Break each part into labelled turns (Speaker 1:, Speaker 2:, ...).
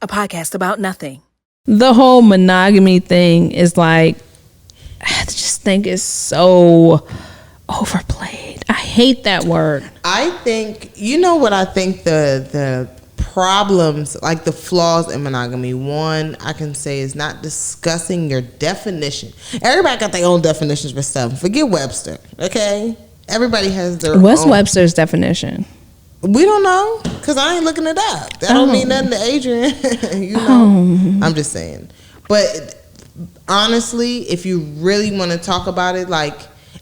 Speaker 1: a podcast about nothing.
Speaker 2: The whole monogamy thing is like, I just think it's so overplayed. I hate that word.
Speaker 3: I think, you know what I think the problems, like the flaws in monogamy, one I can say is not discussing your definition. Everybody got their own definitions for stuff. Forget Webster, okay? Everybody has their
Speaker 2: What's
Speaker 3: own.
Speaker 2: Webster's definition?
Speaker 3: We don't know, because I ain't looking it up. That don't mean nothing to Adrian. You know, I'm just saying. But honestly, if you really want to talk about it, like,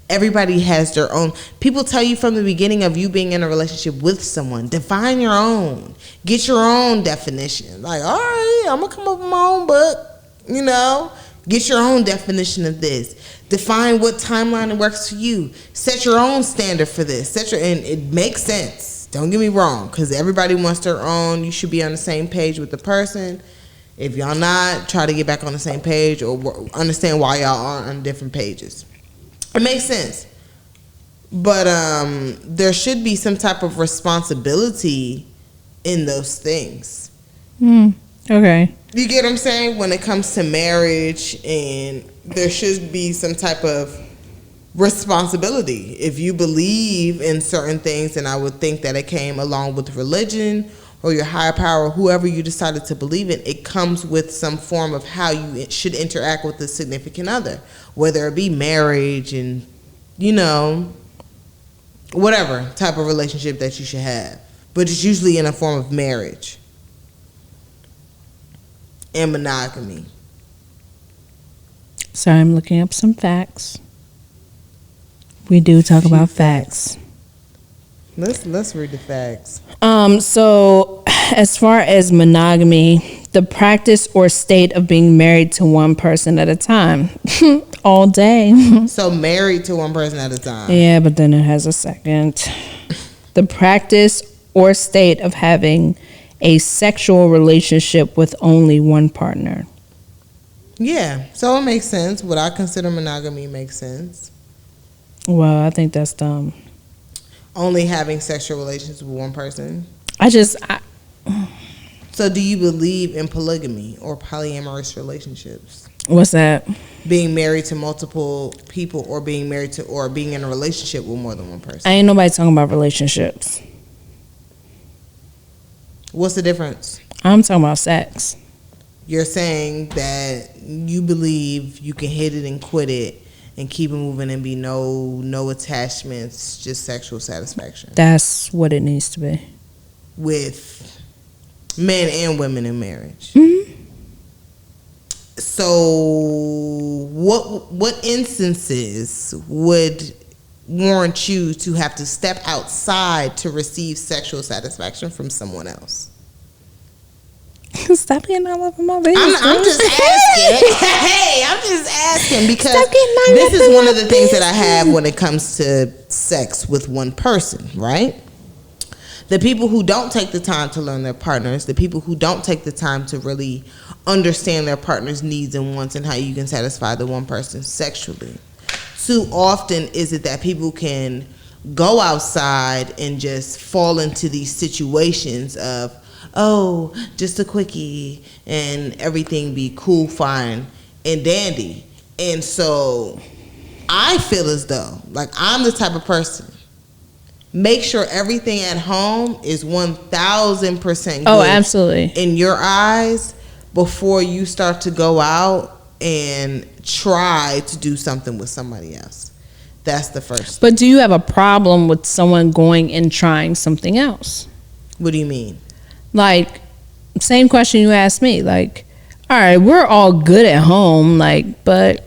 Speaker 3: everybody has their own. People tell you from the beginning of you being in a relationship with someone, define your own. Get your own definition. Like, all right, I'm going to come up with my own book, you know. Get your own definition of this. Define what timeline works for you. Set your own standard for this. And it makes sense. Don't get me wrong, because everybody wants their own. You should be on the same page with the person. If y'all not, try to get back on the same page or understand why y'all are on different pages. It makes sense. But there should be some type of responsibility in those things.
Speaker 2: Okay.
Speaker 3: You get what I'm saying? When it comes to marriage, and there should be some type of responsibility. If you believe in certain things, and I would think that it came along with religion or your higher power, whoever you decided to believe in, it comes with some form of how you should interact with the significant other, whether it be marriage and, you know, whatever type of relationship that you should have. But it's usually in a form of marriage and monogamy.
Speaker 2: So I'm looking up some facts. We do talk about facts.
Speaker 3: Let's read the facts.
Speaker 2: So as far as monogamy, the practice or state of being married to one person at a time all day.
Speaker 3: So married to one person at a time.
Speaker 2: Yeah, but then it has a second. The practice or state of having a sexual relationship with only one partner.
Speaker 3: Yeah, so it makes sense. What I consider monogamy makes sense.
Speaker 2: Well, I think that's dumb.
Speaker 3: Only having sexual relations with one person. So do you believe in polygamy or polyamorous relationships?
Speaker 2: What's that?
Speaker 3: Being married to multiple people, or being married to, or being in a relationship with more than one person.
Speaker 2: I ain't nobody talking about relationships.
Speaker 3: What's the difference?
Speaker 2: I'm talking about sex.
Speaker 3: You're saying that you believe you can hit it and quit it and keep it moving and be no attachments, just sexual satisfaction.
Speaker 2: That's what it needs to be.
Speaker 3: With men and women in marriage.
Speaker 2: Mm-hmm.
Speaker 3: So what instances would warrant you to have to step outside to receive sexual satisfaction from someone else?
Speaker 2: Stop getting all over my business.
Speaker 3: I'm just asking. Hey, I'm just asking because this is one of the things that I have when it comes to sex with one person, right? The people who don't take the time to learn their partners, the people who don't take the time to really understand their partner's needs and wants and how you can satisfy the one person sexually. Too often is it that people can go outside and just fall into these situations of, oh, just a quickie, and everything be cool, fine, and dandy. And so I feel as though, like, I'm the type of person, make sure everything at home is 1,000% good.
Speaker 2: Oh, absolutely.
Speaker 3: In your eyes before you start to go out and try to do something with somebody else. That's the first.
Speaker 2: But do you have a problem with someone going and trying something else?
Speaker 3: What do you mean? Like,
Speaker 2: same question you asked me. Like, all right, we're all good at home, like, but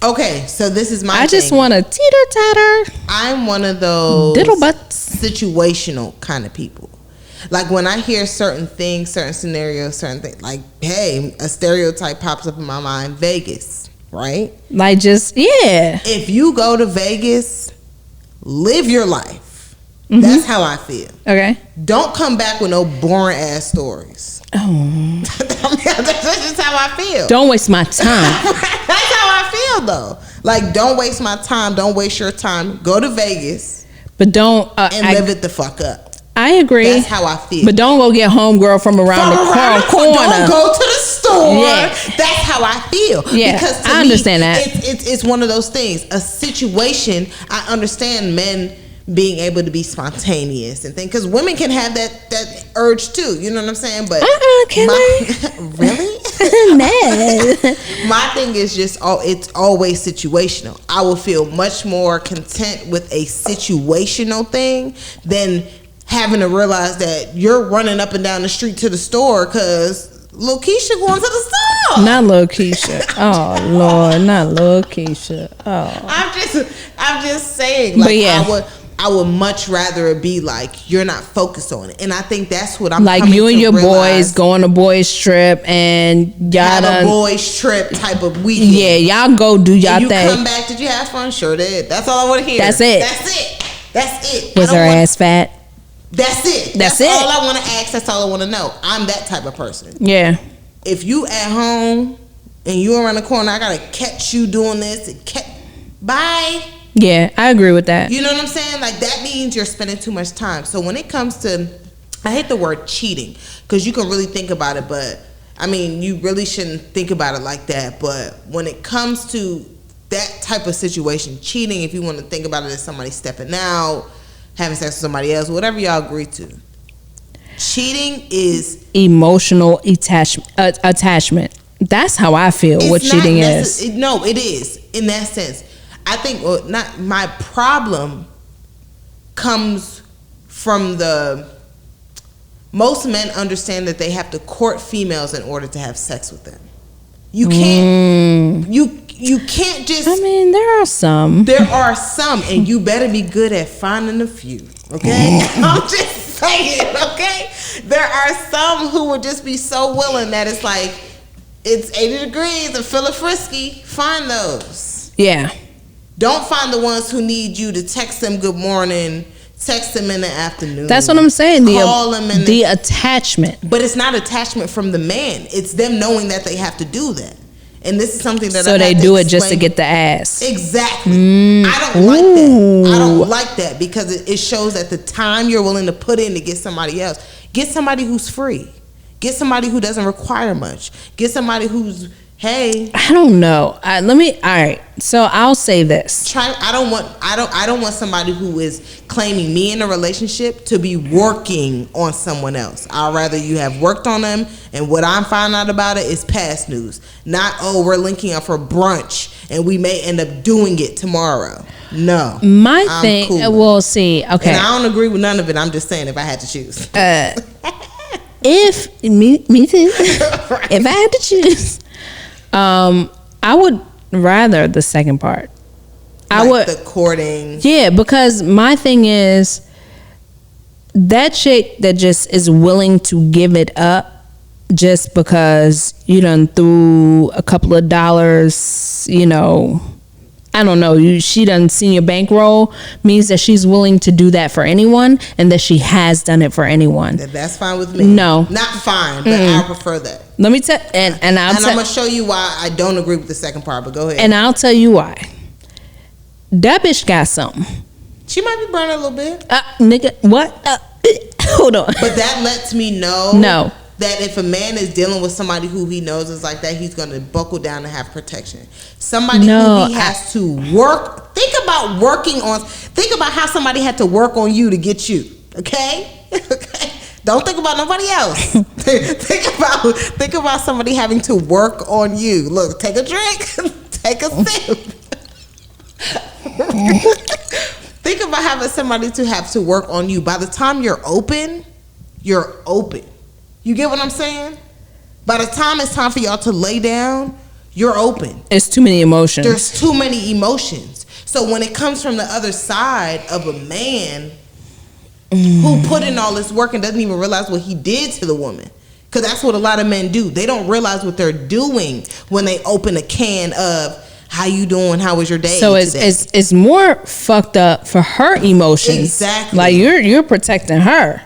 Speaker 3: okay, so this is my
Speaker 2: I just want to teeter-tatter.
Speaker 3: I'm one of those
Speaker 2: diddle butts,
Speaker 3: situational kind of people. Like, when I hear certain things, certain scenarios, certain things, like, hey, a stereotype pops up in my mind, Vegas, right?
Speaker 2: Like, just, yeah.
Speaker 3: If you go to Vegas, live your life. Mm-hmm. That's how I feel.
Speaker 2: Okay.
Speaker 3: Don't come back with no boring ass stories.
Speaker 2: Oh.
Speaker 3: That's just how I feel.
Speaker 2: Don't waste my time.
Speaker 3: That's how I feel, though. Like, don't waste my time. Don't waste your time. Go to Vegas.
Speaker 2: But don't.
Speaker 3: And live it the fuck up.
Speaker 2: I agree.
Speaker 3: That's how I feel.
Speaker 2: But don't go get homegirl from around the corner.
Speaker 3: Don't go to the store.
Speaker 2: Yeah.
Speaker 3: That's how I feel.
Speaker 2: Yeah,
Speaker 3: because to
Speaker 2: I understand
Speaker 3: me,
Speaker 2: that.
Speaker 3: It's one of those things. A situation. I understand men being able to be spontaneous and things, because women can have that urge too. You know what I'm saying? But
Speaker 2: can I?
Speaker 3: Really?
Speaker 2: No.
Speaker 3: My thing is just it's always situational. I will feel much more content with a situational thing than having to realize that you're running up and down the street to the store because Lil Keisha going to the store.
Speaker 2: Not Lil Keisha. Oh Lord, not Lil Keisha. Oh.
Speaker 3: I'm just saying. Like,
Speaker 2: but yeah.
Speaker 3: I would much rather it be like you're not focused on it, and I think that's what I'm
Speaker 2: like. You and your boys go on a boys trip, and y'all
Speaker 3: have a boys trip type of weekend.
Speaker 2: Yeah, y'all go do y'all
Speaker 3: you
Speaker 2: thing.
Speaker 3: Come back. Did you have fun? Sure did. That's all I want to hear.
Speaker 2: That's it.
Speaker 3: That's it.
Speaker 2: Was her ass fat?
Speaker 3: That's it. That's
Speaker 2: it.
Speaker 3: all I want to ask. That's all I want to know. I'm that type of person.
Speaker 2: Yeah.
Speaker 3: If you at home and you around the corner, I gotta catch you doing this. Bye.
Speaker 2: Yeah, I agree with that.
Speaker 3: You know what I'm saying? Like, that means you're spending too much time. So when it comes to, I hate the word cheating, because you can really think about it, but I mean, you really shouldn't think about it like that. But when it comes to that type of situation, cheating, if you want to think about it as somebody stepping out, having sex with somebody else, whatever y'all agree to, cheating is emotional
Speaker 2: attachment. That's how I feel what cheating is.
Speaker 3: No, it is in that sense. I think not my problem comes from most men understand that they have to court females in order to have sex with them. You can't you can't just.
Speaker 2: I mean, there are some,
Speaker 3: and you better be good at finding a few. Okay, I'm just saying. Okay, there are some who would just be so willing that it's like it's 80 degrees and feeling frisky. Find those.
Speaker 2: Yeah.
Speaker 3: Don't find the ones who need you to text them good morning, text them in the afternoon.
Speaker 2: That's what I'm saying.
Speaker 3: Call them in
Speaker 2: the attachment.
Speaker 3: But it's not attachment from the man. It's them knowing that they have to do that. And this is something that
Speaker 2: so they do it just to get the ass.
Speaker 3: Exactly. I don't like that. I don't like that because it shows that the time you're willing to put in to get somebody else. Get somebody who's free. Get somebody who doesn't require much. Get somebody who's, hey,
Speaker 2: I don't know. All right. So I'll say this.
Speaker 3: I don't want somebody who is claiming me in a relationship to be working on someone else. I'd rather you have worked on them, and what I'm finding out about it is past news. Not, we're linking up for brunch and we may end up doing it tomorrow. No.
Speaker 2: My thing, we'll see. Okay.
Speaker 3: And I don't agree with none of it. I'm just saying if I had to choose.
Speaker 2: If me too. Right. If I had to choose. I would rather the second part.
Speaker 3: The courting.
Speaker 2: Yeah, because my thing is that chick that just is willing to give it up just because you done threw a couple of dollars, I don't know, she done seen your bankroll, means that she's willing to do that for anyone and that she has done it for anyone.
Speaker 3: That's fine with me.
Speaker 2: No.
Speaker 3: Not fine, but I prefer that.
Speaker 2: Let me tell, and I'm
Speaker 3: going to show you why I don't agree with the second part, but go ahead.
Speaker 2: And I'll tell you why. That bitch got something.
Speaker 3: She might be burning a little bit.
Speaker 2: Nigga, what? Hold on.
Speaker 3: But that lets me know.
Speaker 2: No.
Speaker 3: That if a man is dealing with somebody who he knows is like that, he's going to buckle down and have protection. Somebody who he has to work. Think about how somebody had to work on you to get you. Okay? Okay. Don't think about nobody else. think about somebody having to work on you. Look, take a drink. Take a sip. Think about having somebody to have to work on you. By the time you're open. You get what I'm saying? By the time it's time for y'all to lay down, you're open.
Speaker 2: It's too many emotions.
Speaker 3: There's too many emotions. So when it comes from the other side of a man who put in all this work and doesn't even realize what he did to the woman, because that's what a lot of men do. They don't realize what they're doing when they open a can of, how you doing? How was your day?
Speaker 2: So it's more fucked up for her emotions.
Speaker 3: Exactly.
Speaker 2: Like you're protecting her.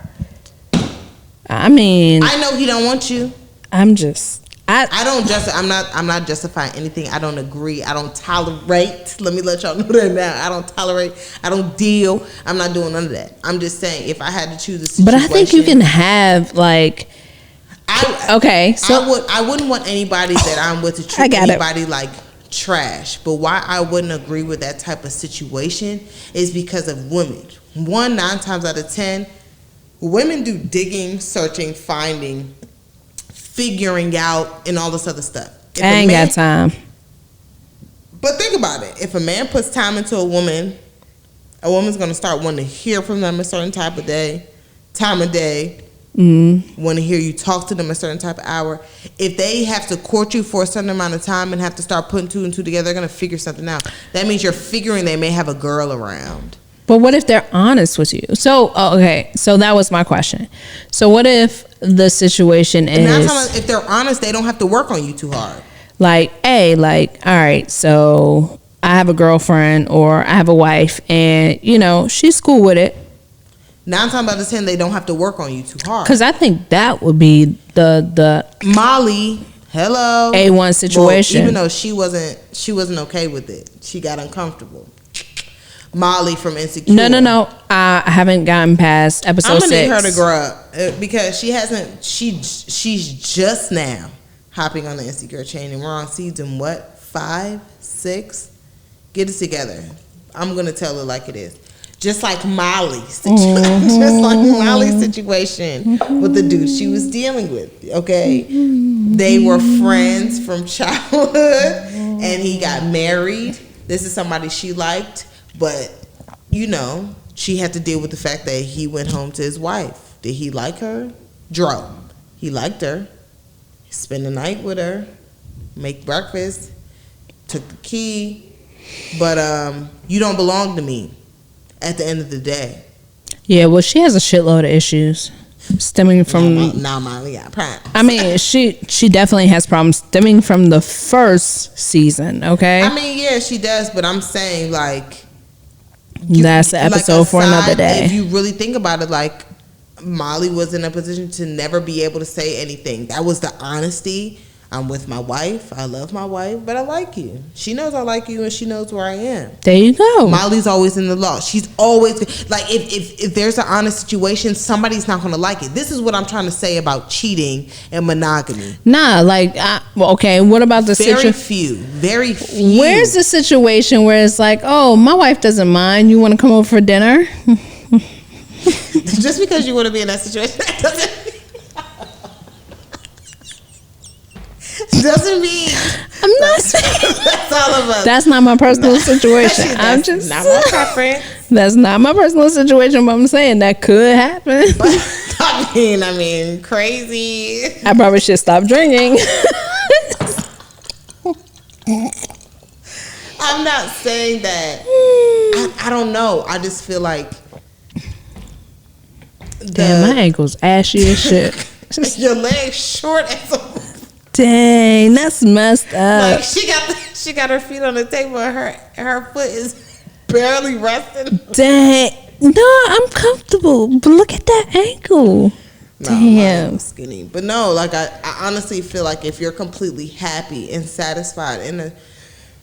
Speaker 2: I mean,
Speaker 3: I know he don't want you.
Speaker 2: I'm just
Speaker 3: I'm not justifying anything. I don't agree. I don't tolerate. Let me let y'all know that now. I don't tolerate. I don't deal. I'm not doing none of that. I'm just saying, if I had to choose a situation,
Speaker 2: but I think you can have like.
Speaker 3: I wouldn't want anybody that I'm with to treat anybody like trash. But why I wouldn't agree with that type of situation is because of women. 9 times out of 10, women do digging, searching, finding, figuring out, and all this other stuff.
Speaker 2: I ain't got time.
Speaker 3: But think about it. If a man puts time into a woman's going to start wanting to hear from them a certain time of day. Want to hear you talk to them a certain type of hour. If they have to court you for a certain amount of time and have to start putting 2 and 2 together, they're going to figure something out. That means you're figuring they may have a girl around.
Speaker 2: But what if they're honest with you? So, okay. So that was my question. So what if the situation is...
Speaker 3: if they're honest, they don't have to work on you too hard.
Speaker 2: Like, all right, so I have a girlfriend or I have a wife and, she's cool with it.
Speaker 3: 9 times out of 10, they don't have to work on you too hard.
Speaker 2: Because I think that would be the
Speaker 3: Molly, hello,
Speaker 2: A1 situation.
Speaker 3: Well, even though she wasn't okay with it, she got uncomfortable. Molly from Insecure.
Speaker 2: No. I haven't gotten past episode 6.
Speaker 3: I'm gonna need her to grow up because she hasn't. She's just now hopping on the Insecure chain, and we're on season 5, 6. Get it together. I'm gonna tell her like it is. Just like Molly's situation with the dude she was dealing with. Okay, they were friends from childhood, and he got married. This is somebody she liked, but she had to deal with the fact that he went home to his wife. Did he like her? Dro. He liked her. Spend the night with her. Make breakfast. Took the key. But you don't belong to me. At the end of the day.
Speaker 2: Yeah, well, she has a shitload of issues stemming from...
Speaker 3: Now Molly got problems.
Speaker 2: I mean, she definitely has problems stemming from the first season, okay?
Speaker 3: I mean, yeah, she does, but I'm saying, like...
Speaker 2: That's the episode for another day.
Speaker 3: If you really think about it, like, Molly was in a position to never be able to say anything. That was the honesty. I'm with my wife. I love my wife, but I like you. She knows I like you, and she knows where I am.
Speaker 2: There you go.
Speaker 3: Molly's always in the law. She's always like, if there's an honest situation, somebody's not going to like it. This is what I'm trying to say about cheating and monogamy.
Speaker 2: Nah, like, okay. What about the
Speaker 3: Very few.
Speaker 2: Where's the situation where it's like, oh, my wife doesn't mind. You want to come over for dinner?
Speaker 3: Just because you want to be in that situation, doesn't mean
Speaker 2: I'm not saying
Speaker 3: that's all of us.
Speaker 2: That's not my personal situation. I'm just
Speaker 3: not my preference.
Speaker 2: That's not my personal situation, but I'm saying that could happen.
Speaker 3: I mean, crazy.
Speaker 2: I probably should stop drinking.
Speaker 3: I'm not saying that. I don't know. I just feel like
Speaker 2: damn, my ankle's ashy as shit.
Speaker 3: Your leg's short as a...
Speaker 2: Dang, that's messed up.
Speaker 3: Like she got her feet on the table and her foot is barely resting.
Speaker 2: Dang. No, I'm comfortable. But look at that ankle. Damn.
Speaker 3: I'm skinny. But no, like I honestly feel like if you're completely happy and satisfied in a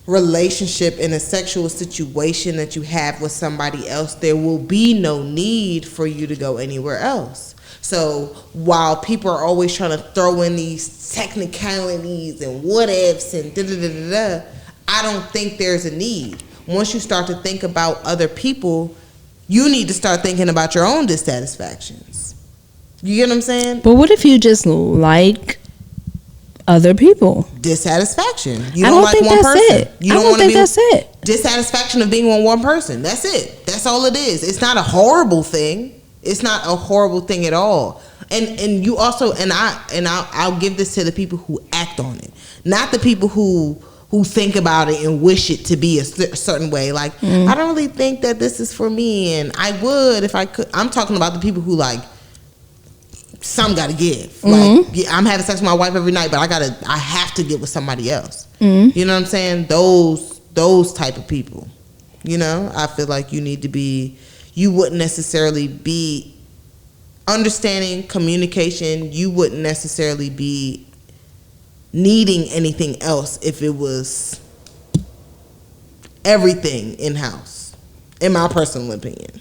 Speaker 3: relationship, in a sexual situation that you have with somebody else, there will be no need for you to go anywhere else. So while people are always trying to throw in these technicalities and what ifs and da-da-da-da-da, I don't think there's a need. Once you start to think about other people, you need to start thinking about your own dissatisfactions. You get what I'm saying?
Speaker 2: But what if you just like other people?
Speaker 3: Dissatisfaction. You don't like one person. You don't think that's it. Dissatisfaction of being with one person. That's it. That's all it is. It's not a horrible thing. It's not a horrible thing at all. And you also, I'll give this to the people who act on it, not the people who think about it and wish it to be a certain way. Like, I don't really think that this is for me, and I would if I could. I'm talking about the people who like, some gotta give. Like, yeah, I'm having sex with my wife every night, but I have to get with somebody else. You know what I'm saying? Those type of people. You know, I feel like you need to be. You wouldn't necessarily be understanding communication. You wouldn't necessarily be needing anything else if it was everything in-house, in my personal opinion.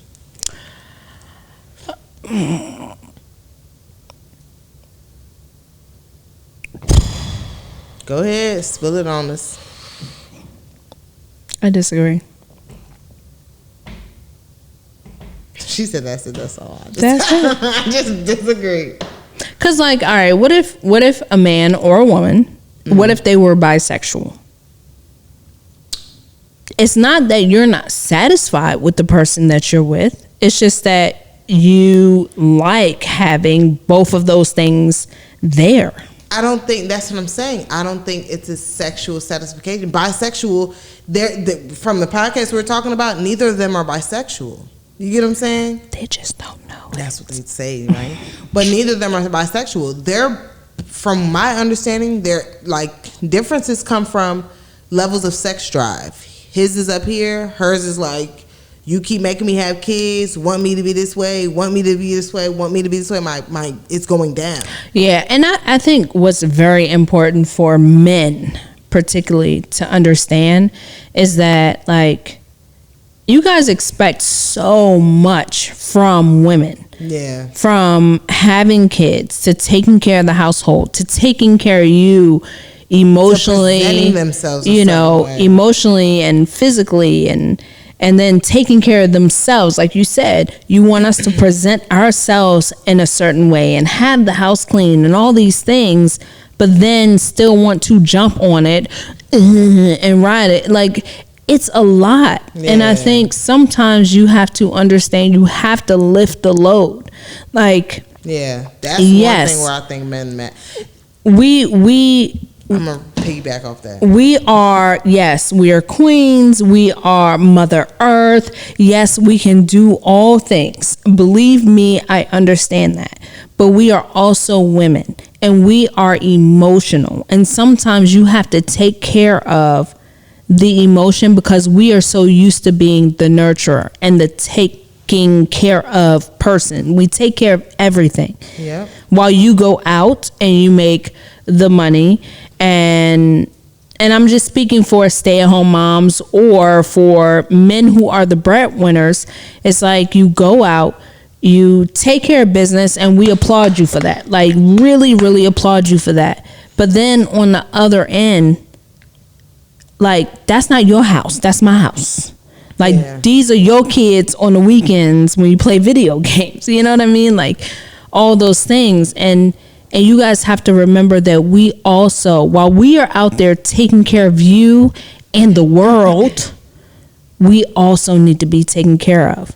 Speaker 3: Go ahead, spill it on us.
Speaker 2: I disagree.
Speaker 3: She said that's it, that's all.
Speaker 2: That's it.
Speaker 3: I just disagree.
Speaker 2: Cause like, all right, what if a man or a woman, what if they were bisexual? It's not that you're not satisfied with the person that you're with. It's just that you like having both of those things there.
Speaker 3: I don't think that's what I'm saying. I don't think it's a sexual satisfaction. Bisexual, from the podcast we're talking about, neither of them are bisexual. You get what I'm saying?
Speaker 2: They just don't know.
Speaker 3: That's what they say, right? But neither of them are bisexual. They're, from my understanding, they're like, differences come from levels of sex drive. His is up here. Hers is like, you keep making me have kids, want me to be this way, want me to be this way, want me to be this way. My it's going down. Yeah,
Speaker 2: and I think what's very important for men, particularly, to understand is that, like, you guys expect so much from women.
Speaker 3: Yeah.
Speaker 2: From having kids, to taking care of the household, to taking care of you emotionally,
Speaker 3: presenting themselves,
Speaker 2: you know, emotionally and physically, and then taking care of themselves. Like you said, you want us to present ourselves in a certain way and have the house clean and all these things, but then still want to jump on it and ride it. Like, it's a lot. Yeah. And I think sometimes you have to understand, you have to lift the load. Like,
Speaker 3: yeah, that's one thing where I think men I'm gonna piggyback off that. We are queens. We are Mother Earth. Yes, we can do all things. Believe me, I understand that. But we are also women, and we are emotional. And sometimes you have to take care of the emotion because we are so used to being the nurturer and the taking care of person. We take care of everything. Yeah.
Speaker 2: While you go out and you make the money, and I'm just speaking for stay-at-home moms or for men who are the breadwinners. It's like you go out, you take care of business, and we applaud you for that. Like, really, really applaud you for that. But then on the other end, like, that's not your house. That's my house. Like, these are your kids on the weekends when you play video games. You know what I mean? Like, all those things. And you guys have to remember that we also, while we are out there taking care of you and the world, we also need to be taken care of.